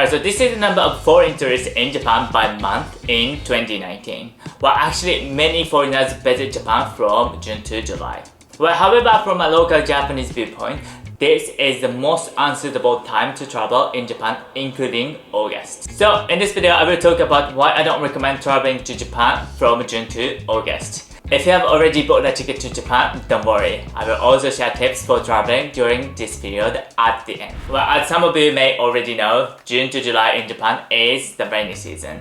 Alright, so this is the number of foreign tourists in Japan by month in 2019. Well, actually, many foreigners visit Japan from June to July. Well, however, from a local Japanese viewpoint, this is the most unsuitable time to travel in Japan, including August. So, in this video, I will talk about why I don't recommend traveling to Japan from June to August. If you have already bought a ticket to Japan, don't worry. I will also share tips for traveling during this period at the end. Well, as some of you may already know, June to July in Japan is the rainy season.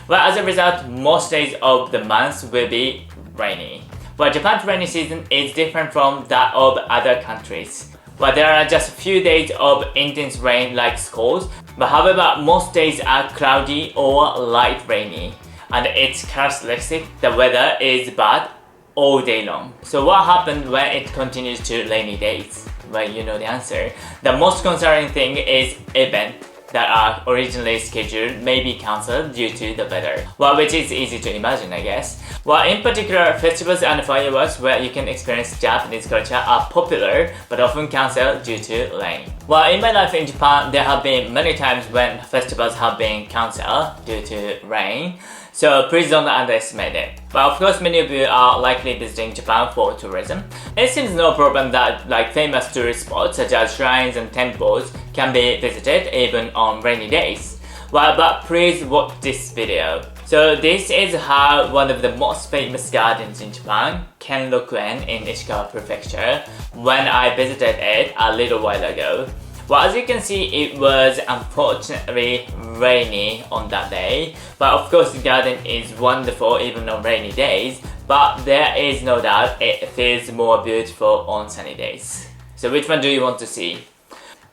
Well, as a result, most days of the month will be rainy. Well, Japan's rainy season is different from that of other countries. Well, there are just a few days of intense rain like squalls, but however, most days are cloudy or light rainy. And it's characteristic the weather is bad all day long. So what happens when it continues to rainy days? Well, you know the answer. The most concerning thing is events that are originally scheduled may be cancelled due to the weather. Well, which is easy to imagine, I guess. Well, in particular, festivals and fireworks where you can experience Japanese culture are popular but often cancelled due to rain. Well, in my life in Japan, there have been many times when festivals have been cancelled due to rain. So please don't underestimate it. But of course, many of you are likely visiting Japan for tourism. It seems no problem that famous tourist spots such as shrines and temples can be visited even on rainy days. Well, but please watch this video. So this is how one of the most famous gardens in Japan, Kenrokuen in Ishikawa prefecture, when I visited it a little while ago. Well, as you can see, it was unfortunately rainy on that day. But of course, the garden is wonderful even on rainy days. But there is no doubt it feels more beautiful on sunny days. So which one do you want to see?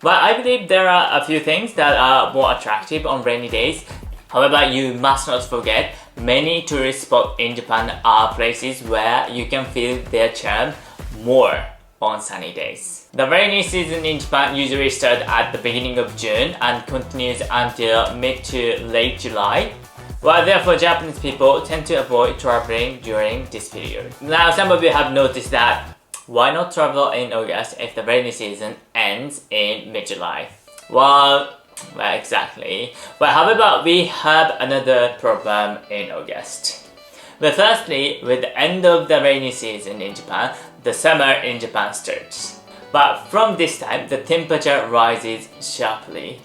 Well, I believe there are a few things that are more attractive on rainy days. However, you must not forget, many tourist spots in Japan are places where you can feel their charm more on sunny days. The rainy season in Japan usually starts at the beginning of June and continues until mid to late July. Well, therefore, Japanese people tend to avoid traveling during this period. Now, some of you have noticed that why not travel in August if the rainy season ends in mid-July? Well, exactly. Well, however, we have another problem in August. Well, firstly, with the end of the rainy season in Japan, the summer in Japan starts. But from this time, the temperature rises sharply.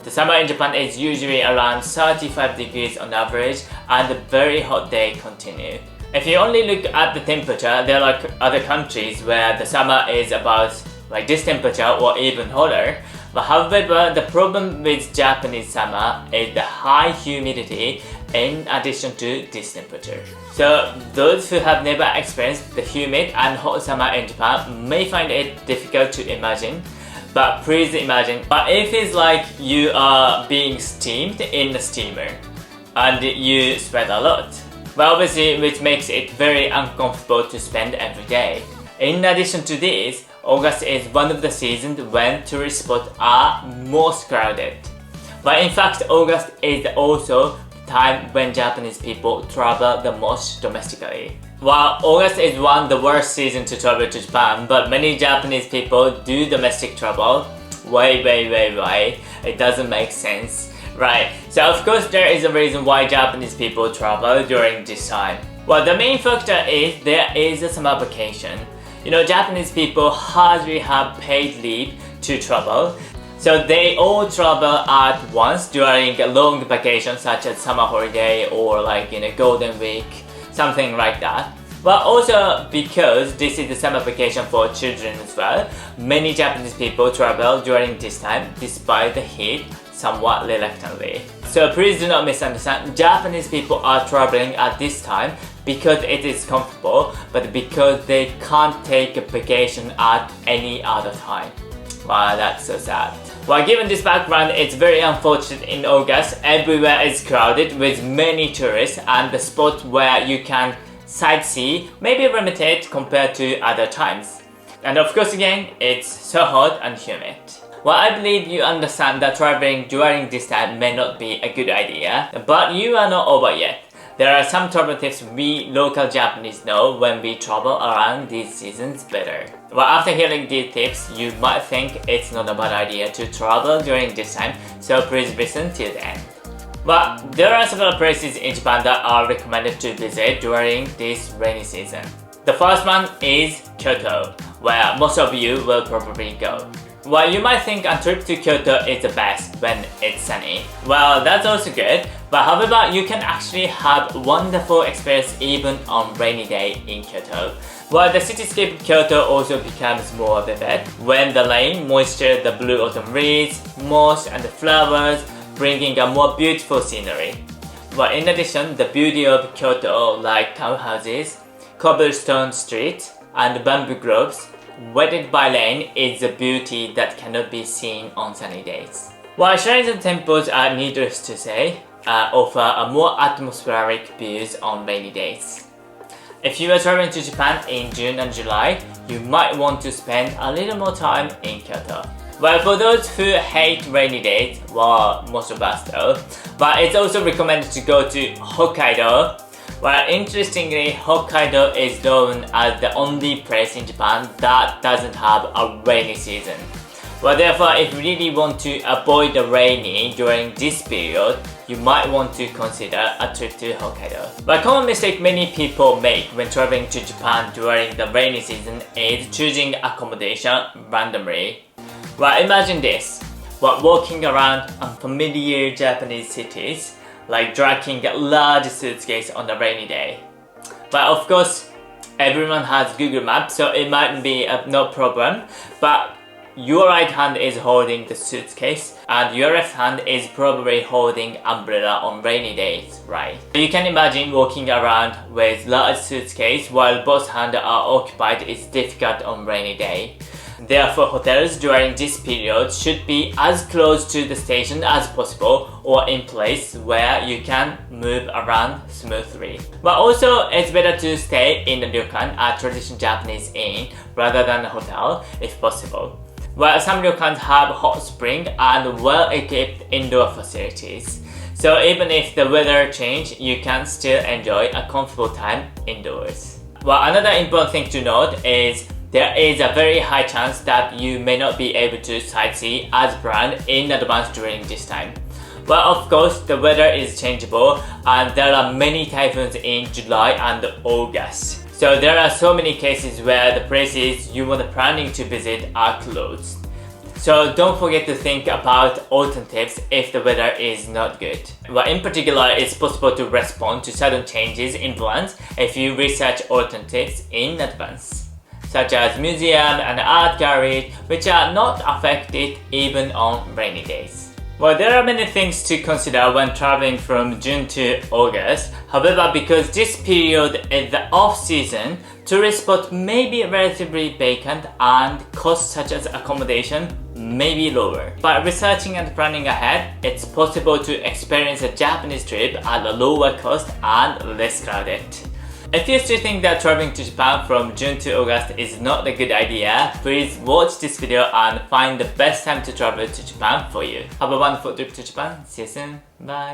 The summer in Japan is usually around 35 degrees on average and the very hot days continue. If you only look at the temperature, there are other countries where the summer is about this temperature or even hotter. But however, the problem with Japanese summer is the high humidity in addition to this temperature. So those who have never experienced the humid and hot summer in Japan may find it difficult to imagine. But please imagine, but if it's like you are being steamed in a steamer and you sweat a lot. Well, obviously, which makes it very uncomfortable to spend every day. In addition to this, August is one of the seasons when tourist spots are most crowded. But in fact, August is also the time when Japanese people travel the most domestically. While August is one of the worst seasons to travel to Japan, but many Japanese people do domestic travel. Why? It doesn't make sense. Right, so of course there is a reason why Japanese people travel during this time. Well, the main factor is there is a summer vacation. You know, Japanese people hardly have paid leave to travel, so they all travel at once during a long vacation such as summer holiday or Golden Week, something like that. But also because this is the summer vacation for children as well, many Japanese people travel during this time despite the heat somewhat reluctantly. So please do not misunderstand, Japanese people are traveling at this time because it is comfortable, but because they can't take a vacation at any other time. Wow, that's so sad. Well, given this background, it's very unfortunate in August. Everywhere is crowded with many tourists and the spots where you can sightsee may be limited compared to other times. And of course again, it's so hot and humid. Well, I believe you understand that traveling during this time may not be a good idea, but you are not over yet. There are some travel tips we local Japanese know when we travel around these seasons better. Well, after hearing these tips, you might think it's not a bad idea to travel during this time, so please listen till the end. Well, there are several places in Japan that are recommended to visit during this rainy season. The first one is Kyoto, where most of you will probably go. Well, you might think a trip to Kyoto is the best when it's sunny. Well, that's also good, but however, you can actually have wonderful experience even on rainy day in Kyoto. Well, the cityscape of Kyoto also becomes more vivid when the rain moisture the blue autumn leaves, moss and the flowers, bringing a more beautiful scenery. Well, in addition, the beauty of Kyoto, like townhouses, cobblestone streets, and bamboo groves, wetted by rain, is a beauty that cannot be seen on sunny days. While shrines and temples are, needless to say, offer a more atmospheric views on rainy days. If you are traveling to Japan in June and July, you might want to spend a little more time in Kyoto. Well, for those who hate rainy days, well, most of us though, but it's also recommended to go to Hokkaido. Well, interestingly, Hokkaido is known as the only place in Japan that doesn't have a rainy season. Well, therefore, if you really want to avoid the rainy during this period, you might want to consider a trip to Hokkaido. But a common mistake many people make when traveling to Japan during the rainy season is choosing accommodation randomly. Well, imagine this. While walking around unfamiliar Japanese cities, like dragging a large suitcase on a rainy day. But of course, everyone has Google Maps, so it might be no problem. But your right hand is holding the suitcase and your left hand is probably holding umbrella on rainy days, right? You can imagine walking around with large suitcase while both hands are occupied is difficult on rainy day. Therefore, hotels during this period should be as close to the station as possible or in place where you can move around smoothly. But also, it's better to stay in a ryokan, a traditional Japanese inn, rather than a hotel if possible. Well, some ryokans have hot spring and well-equipped indoor facilities. So even if the weather changes, you can still enjoy a comfortable time indoors. Well, another important thing to note is there is a very high chance that you may not be able to sightsee as planned in advance during this time. Well, of course, the weather is changeable and there are many typhoons in July and August. So there are so many cases where the places you were planning to visit are closed. So don't forget to think about alternatives if the weather is not good. Well, in particular, it's possible to respond to sudden changes in plans if you research alternatives in advance, such as museums and art galleries, which are not affected even on rainy days. Well, there are many things to consider when traveling from June to August. However, because this period is the off-season, tourist spots may be relatively vacant and costs such as accommodation may be lower. By researching and planning ahead, it's possible to experience a Japanese trip at a lower cost and less crowded. If you still think that traveling to Japan from June to August is not a good idea, please watch this video and find the best time to travel to Japan for you. Have a wonderful trip to Japan. See you soon. Bye.